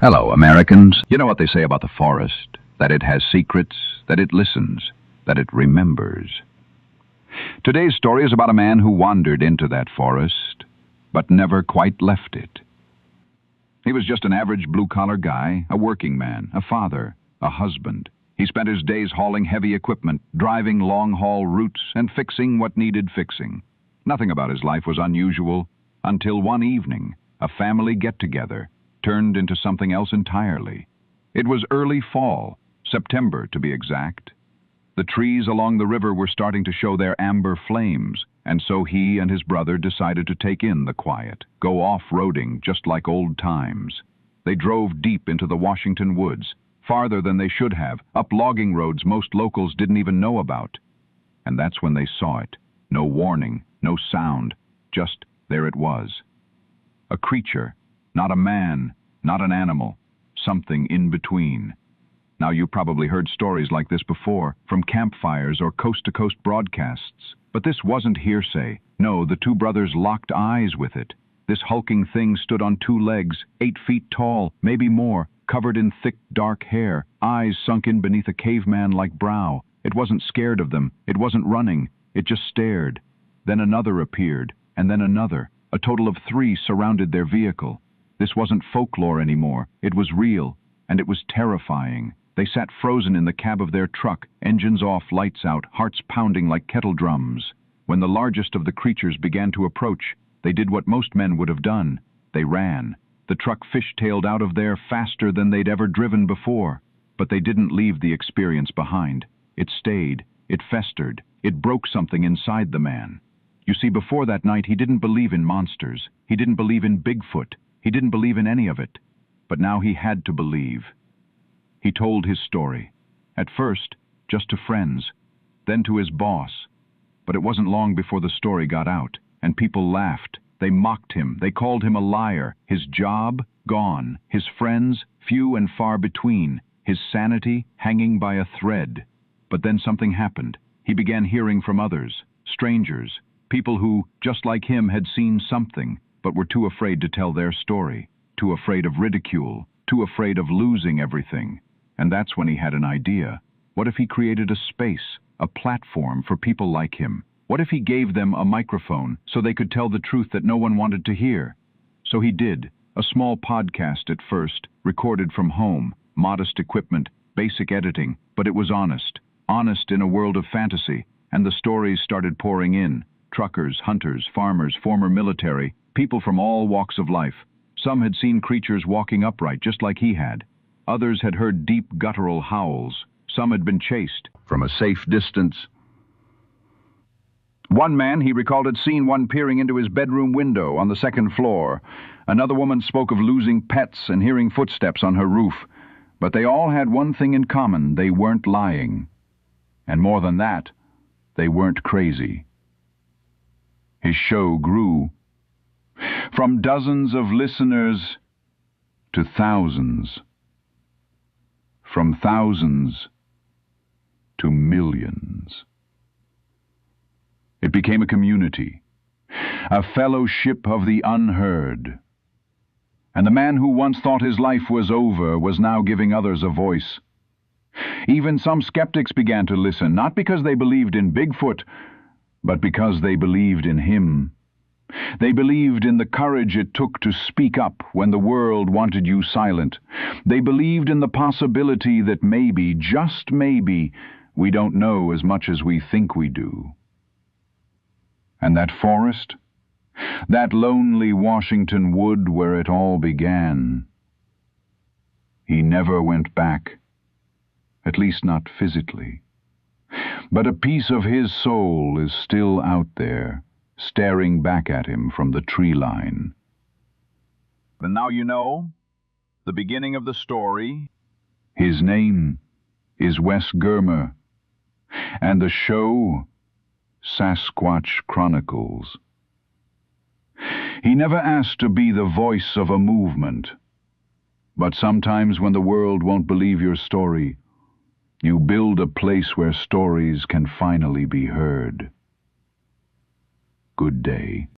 Hello, Americans. You know what they say about the forest? That it has secrets, that it listens, that it remembers. Today's story is about a man who wandered into that forest, but never quite left it. He was just an average blue-collar guy, a working man, a father, a husband. He spent his days hauling heavy equipment, driving long-haul routes, and fixing what needed fixing. Nothing about his life was unusual until one evening, a family get-together turned into something else entirely. It was early fall, September to be exact. The trees along the river were starting to show their amber flames, and so he and his brother decided to take in the quiet, go off-roading just like old times. They drove deep into the Washington woods, farther than they should have, up logging roads most locals didn't even know about. And that's when they saw it. No warning, no sound, just there it was. A creature. Not a man, not an animal, something in between. Now, you probably heard stories like this before, from campfires or coast-to-coast broadcasts. But this wasn't hearsay. No, the two brothers locked eyes with it. This hulking thing stood on two legs, 8 feet tall, maybe more, covered in thick, dark hair, eyes sunk in beneath a caveman-like brow. It wasn't scared of them. It wasn't running. It just stared. Then another appeared, and then another. A total of 3 surrounded their vehicle. This wasn't folklore anymore. It was real, and it was terrifying. They sat frozen in the cab of their truck, engines off, lights out, hearts pounding like kettle drums. When the largest of the creatures began to approach, they did what most men would have done. They ran. The truck fishtailed out of there faster than they'd ever driven before. But they didn't leave the experience behind. It stayed. It festered. It broke something inside the man. You see, before that night, he didn't believe in monsters. He didn't believe in Bigfoot. He didn't believe in any of it, but now he had to believe. He told his story. At first, just to friends, then to his boss. But it wasn't long before the story got out, and people laughed. They mocked him. They called him a liar. His job, gone. His friends, few and far between. His sanity, hanging by a thread. But then something happened. He began hearing from others, strangers, people who, just like him, had seen something, but were too afraid to tell their story, too afraid of ridicule, too afraid of losing everything. And that's when he had an idea. What if he created a space, a platform for people like him? What if he gave them a microphone so they could tell the truth that no one wanted to hear? So he did. A small podcast at first, recorded from home, modest equipment, basic editing, but it was honest. Honest in a world of fantasy, and the stories started pouring in. Truckers, hunters, farmers, former military, people from all walks of life. Some had seen creatures walking upright, just like he had. Others had heard deep guttural howls. Some had been chased from a safe distance. One man, he recalled, had seen one peering into his bedroom window on the 2nd floor. Another woman spoke of losing pets and hearing footsteps on her roof. But they all had one thing in common: they weren't lying. And more than that, they weren't crazy. His show grew. From dozens of listeners to thousands. From thousands to millions. It became a community, a fellowship of the unheard. And the man who once thought his life was over was now giving others a voice. Even some skeptics began to listen, not because they believed in Bigfoot, but because they believed in him. They believed in the courage it took to speak up when the world wanted you silent. They believed in the possibility that maybe, just maybe, we don't know as much as we think we do. And that forest, that lonely Washington wood where it all began, he never went back, at least not physically. But a piece of his soul is still out there, staring back at him from the tree line. And now you know the beginning of the story. His name is Wes Germer, and the show, Sasquatch Chronicles. He never asked to be the voice of a movement, but sometimes when the world won't believe your story, you build a place where stories can finally be heard. Good day.